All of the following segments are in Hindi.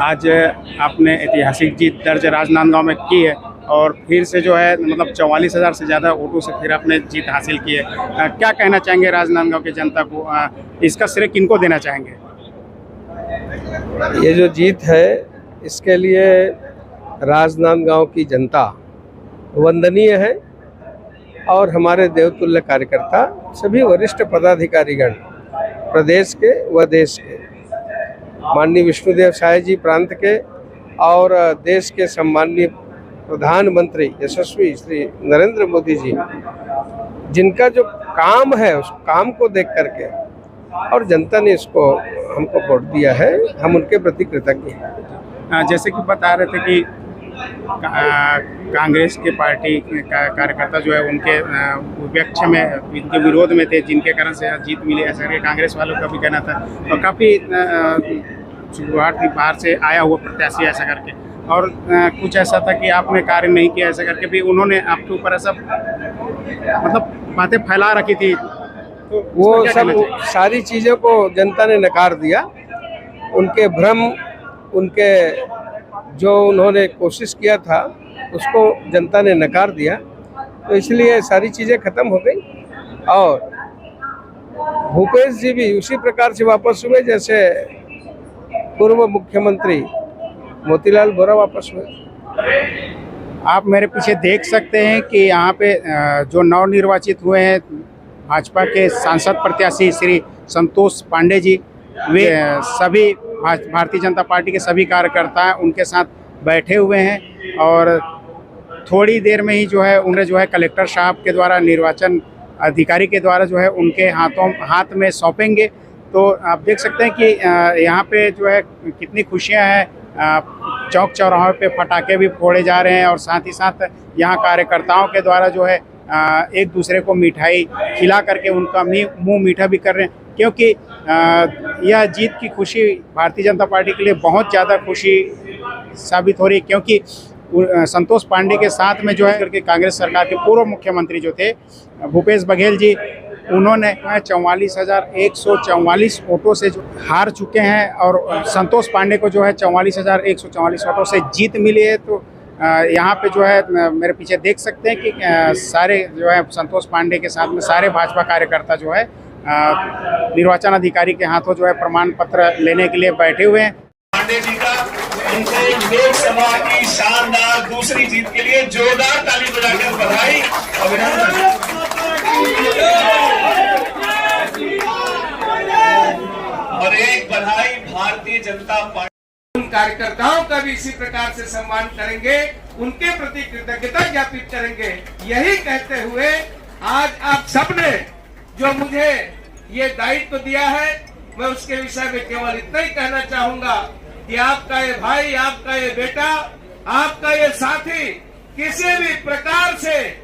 आज आपने ऐतिहासिक जीत दर्ज राजनांदगांव में की है और फिर से जो है मतलब 44,000 से ज़्यादा वोटों से फिर आपने जीत हासिल की है। क्या कहना चाहेंगे राजनांदगांव की जनता को? इसका श्रेय किनको देना चाहेंगे? ये जो जीत है इसके लिए राजनांदगांव की जनता वंदनीय है और हमारे देवतुल्य कार्यकर्ता सभी वरिष्ठ पदाधिकारीगण प्रदेश के व देश के, माननीय विष्णुदेव साय जी प्रांत के और देश के सम्माननीय प्रधानमंत्री यशस्वी श्री नरेंद्र मोदी जी, जिनका जो काम है उस काम को देख करके और जनता ने इसको हमको वोट दिया है, हम उनके प्रति कृतज्ञ हैं। जैसे कि बता रहे थे कि कांग्रेस के पार्टी कार्यकर्ता जो है उनके विपक्ष में, इनके विरोध में थे, जिनके कारण से जीत मिली, ऐसा करके कांग्रेस वालों का भी कहना था। और काफ़ी शुरुआत थी बाहर से आया हुआ प्रत्याशी ऐसा करके, और कुछ ऐसा था कि आपने कार्य नहीं किया ऐसा करके भी उन्होंने आपके ऊपर ऐसा मतलब बातें फैला रखी थी। तो वो सब सारी चीज़ों को जनता ने नकार दिया। उनके भ्रम, उनके जो उन्होंने कोशिश किया था उसको जनता ने नकार दिया, तो इसलिए सारी चीज़ें खत्म हो गई और भूपेश जी भी उसी प्रकार से वापस हुए जैसे पूर्व मुख्यमंत्री मोतीलाल वोरा वापस हुए। आप मेरे पीछे देख सकते हैं कि यहाँ पे जो नवनिर्वाचित हुए हैं भाजपा के सांसद प्रत्याशी श्री संतोष पांडे जी, वे सभी भारतीय जनता पार्टी के सभी कार्यकर्ता उनके साथ बैठे हुए हैं और थोड़ी देर में ही जो है उन्हें जो है कलेक्टर साहब के द्वारा, निर्वाचन अधिकारी के द्वारा जो है उनके हाथ में सौंपेंगे। तो आप देख सकते हैं कि यहाँ पे जो है कितनी खुशियाँ हैं। चौक चौराहों पे पटाखे भी फोड़े जा रहे हैं और साथ ही साथ यहाँ कार्यकर्ताओं के द्वारा जो है एक दूसरे को मिठाई खिला करके उनका मुंह मीठा भी कर रहे हैं, क्योंकि यह जीत की खुशी भारतीय जनता पार्टी के लिए बहुत ज़्यादा खुशी साबित हो रही है। क्योंकि संतोष पांडे के साथ में जो है करके कांग्रेस सरकार के पूर्व मुख्यमंत्री जो थे भूपेश बघेल जी, उन्होंने 44,144 वोटों से जो हार चुके हैं और संतोष पांडे को जो है 44,144 वोटों से जीत मिली है। तो यहाँ पे जो है मेरे पीछे देख सकते हैं कि सारे जो है संतोष पांडे के साथ में सारे भाजपा कार्यकर्ता जो है निर्वाचन अधिकारी के हाथों जो है प्रमाण पत्र लेने के लिए बैठे हुए हैं। पांडे जी का उनसे लोकसभा की शानदार दूसरी जीत के लिए जोरदार ताली बजाकर बधाई, अभिनंदन। और एक बधाई भारतीय जनता पार्टी उन कार्यकर्ताओं का भी इसी प्रकार से सम्मान करेंगे, उनके प्रति कृतज्ञता ज्ञापित करेंगे। यही कहते हुए आज आप सबने जो मुझे ये दायित्व दिया है, मैं उसके विषय में केवल इतना ही कहना चाहूंगा कि आपका ये भाई, आपका ये बेटा, आपका ये साथी किसी भी प्रकार से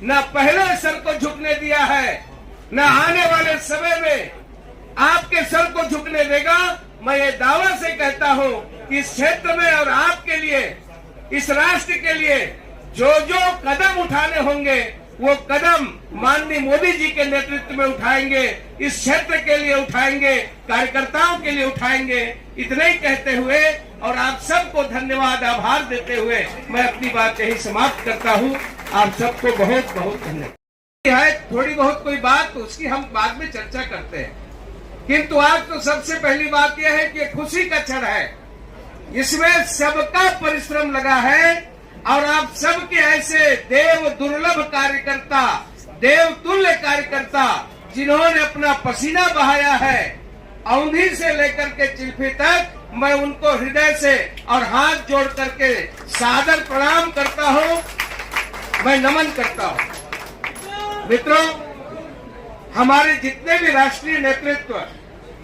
न पहले सर को झुकने दिया है, न आने वाले समय में आपके सर को झुकने देगा। मैं ये दावा से कहता हूं कि इस क्षेत्र में और आपके लिए, इस राष्ट्र के लिए जो जो कदम उठाने होंगे वो कदम माननीय मोदी जी के नेतृत्व में उठाएंगे, इस क्षेत्र के लिए उठाएंगे, कार्यकर्ताओं के लिए उठाएंगे। इतना ही कहते हुए और आप सबको धन्यवाद, आभार देते हुए मैं अपनी बात यही समाप्त करता हूं। आप सबको बहुत बहुत धन्यवाद। है थोड़ी बहुत कोई बात तो उसकी हम बाद में चर्चा करते हैं, किंतु आज तो सबसे पहली बात यह है कि खुशी का क्षण है, इसमें सबका परिश्रम लगा है और आप सबके ऐसे देव दुर्लभ कार्यकर्ता, देव तुल्य कार्यकर्ता जिन्होंने अपना पसीना बहाया है, औंधी से लेकर के चिल्फी तक, मैं उनको हृदय से और हाथ जोड़ करके सादर प्रणाम करता हूं, मैं नमन करता हूं। मित्रों, हमारे जितने भी राष्ट्रीय नेतृत्व,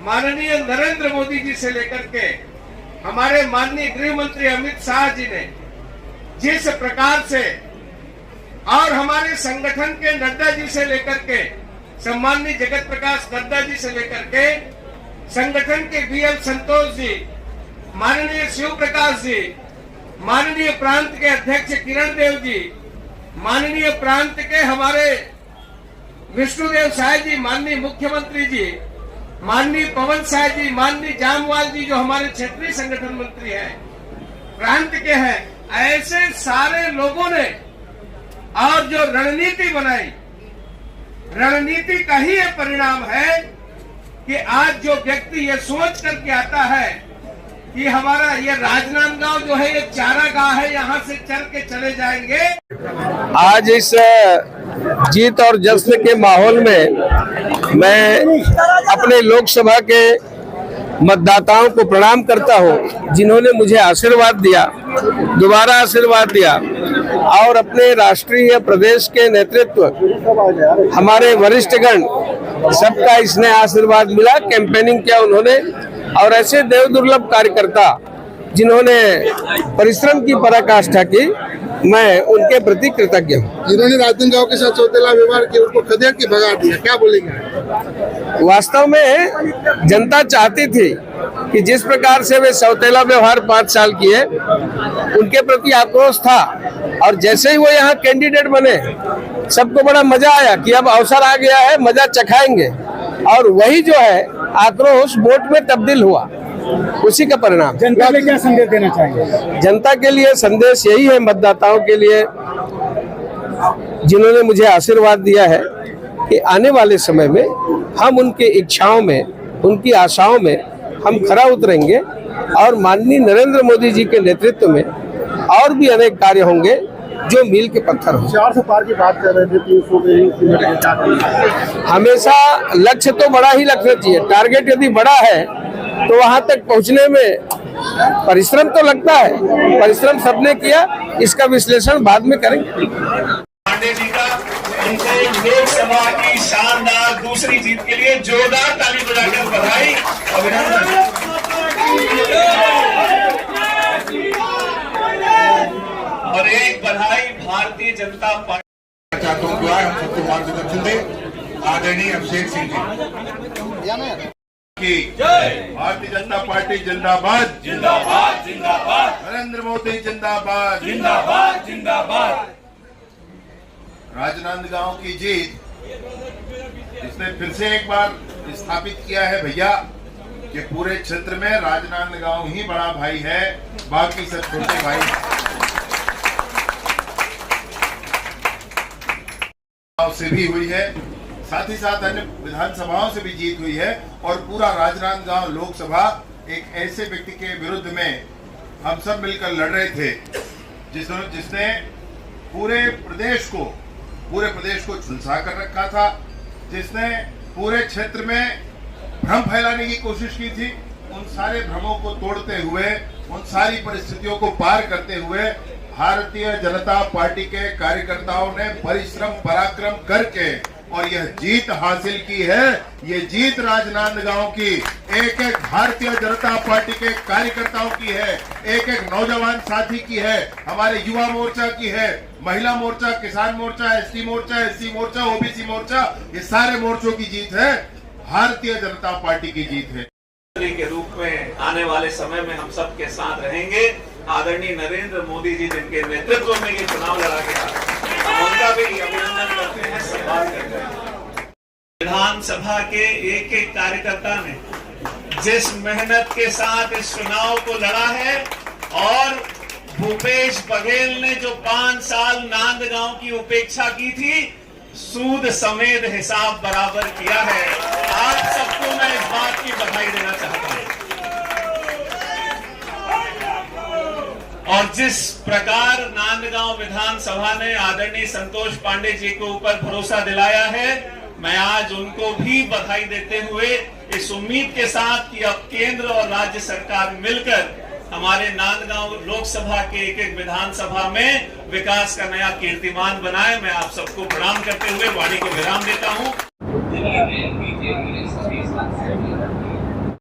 माननीय नरेंद्र मोदी जी से लेकर के हमारे माननीय गृह मंत्री अमित शाह जी ने जिस प्रकार से, और हमारे संगठन के नड्डा जी से लेकर के, सम्माननीय जगत प्रकाश नड्डा जी से लेकर के, संगठन के बीएल संतोष जी, माननीय शिव प्रकाश जी, माननीय प्रांत के अध्यक्ष किरण देव जी, माननीय प्रांत के हमारे विष्णुदेव साय जी, माननीय मुख्यमंत्री जी, माननीय पवन शाह जी, माननीय जामवाल जी जो हमारे क्षेत्रीय संगठन मंत्री हैं, प्रांत के हैं, ऐसे सारे लोगों ने और जो रणनीति बनाई, रणनीति का ही ये परिणाम है कि आज जो व्यक्ति ये सोच करके आता है कि हमारा ये राजनांदगांव जो है ये चारागाह है, यहाँ से चल के चले जाएंगे। आज इस जीत और जश्न के माहौल में मैं अपने लोकसभा के मतदाताओं को प्रणाम करता हूं, जिन्होंने मुझे आशीर्वाद दिया, दोबारा आशीर्वाद दिया, और अपने राष्ट्रीय प्रदेश के नेतृत्व, हमारे वरिष्ठगण, सबका इसने आशीर्वाद मिला। कैंपेनिंग किया उन्होंने, और ऐसे देव दुर्लभ कार्यकर्ता जिन्होंने परिश्रम की पराकाष्ठा की, मैं उनके प्रति कृतज्ञ हूँ। जिन्होंने राजनांदगांव के साथ सौतेला व्यवहार किया, उनको खदेड़ के भगा दिया, क्या बोलेंगे? वास्तव में जनता चाहती थी कि जिस प्रकार से वे सौतेला व्यवहार 5 साल किए, उनके प्रति आक्रोश था, और जैसे ही वो यहाँ कैंडिडेट बने, सबको बड़ा मजा आया कि अब अवसर आ गया है, मजा चखाएंगे, और वही जो है आक्रोश वोट में तब्दील हुआ, उसी का परिणाम। जनता में क्या संदेश देना चाहेंगे? जनता के लिए संदेश यही है, मतदाताओं के लिए जिन्होंने मुझे आशीर्वाद दिया है, कि आने वाले समय में हम उनकी इच्छाओं में, उनकी आशाओं में हम खरा उतरेंगे, और माननीय नरेंद्र मोदी जी के नेतृत्व में और भी अनेक कार्य होंगे जो मील के पत्थर होंगे। 400 पार की बात कर रहे थे, 300 हमेशा लक्ष्य तो बड़ा ही रखना चाहिए। टारगेट यदि बड़ा है तो वहां तक पहुंचने में परिश्रम तो लगता है, परिश्रम सबने किया, इसका विश्लेषण बाद में करेंगे। पांडे जी का उनसे लोकसभा की शानदार दूसरी जीत के लिए जोरदार ताली बजाकर बधाई, अभिनंदन। और एक बधाई भारतीय जनता पार्टी चाहता हूँ हम सबको मार्गदर्शन दे आदरणीय अभिषेक सिंह जी की भारतीय जनता पार्टी जिंदाबाद, जिंदाबाद, जिंदाबाद, नरेंद्र मोदी जिंदाबाद, जिंदाबाद, जिंदाबाद। राजनांदगांव की जीत, इसने फिर से एक बार स्थापित किया है भैया कि पूरे क्षेत्र में राजनांदगांव ही बड़ा भाई है, बाकी सब छोटे भाई से भी हुई है, साथ ही साथ अन्य विधानसभाओं से भी जीत हुई है, और पूरा राजनांदगांव लोकसभा एक ऐसे व्यक्ति के विरुद्ध में हम सब मिलकर लड़ रहे थे, जिसने पूरे प्रदेश को झुलसा कर रखा था, जिसने पूरे क्षेत्र में भ्रम फैलाने की कोशिश की थी। उन सारे भ्रमों को तोड़ते हुए, उन सारी परिस्थितियों को पार करते हुए भारतीय जनता पार्टी के कार्यकर्ताओं ने परिश्रम पराक्रम करके और यह जीत हासिल की है। ये जीत राजनांदगांव की एक एक भारतीय जनता पार्टी के कार्यकर्ताओं की है, एक एक नौजवान साथी की है, हमारे युवा मोर्चा की है, महिला मोर्चा, किसान मोर्चा, एसटी मोर्चा, एससी मोर्चा, ओबीसी मोर्चा, ये सारे मोर्चों की जीत है, भारतीय जनता पार्टी की जीत है। के रूप में आने वाले समय में हम सब के साथ रहेंगे। आदरणीय नरेंद्र मोदी जी जिनके नेतृत्व में ये चुनाव लड़ा गया, उनका भी अभिनंदन करते हैं, सम्मान करते हैं। विधानसभा के एक एक कार्यकर्ता ने जिस मेहनत के साथ इस चुनाव को लड़ा है, और भूपेश बघेल ने जो 5 साल नांदगांव की उपेक्षा की थी, सूद समेत हिसाब बराबर किया है। आप सबको मैं इस बात की बधाई देना चाहता हूं। और जिस प्रकार नांदगांव विधानसभा ने आदरणीय संतोष पांडे जी को ऊपर भरोसा दिलाया है, मैं आज उनको भी बधाई देते हुए इस उम्मीद के साथ कि अब केंद्र और राज्य सरकार मिलकर हमारे नांदगांव लोकसभा के एक एक विधानसभा में विकास का नया कीर्तिमान बनाए, मैं आप सबको प्रणाम करते हुए वाणी को विराम देता हूं।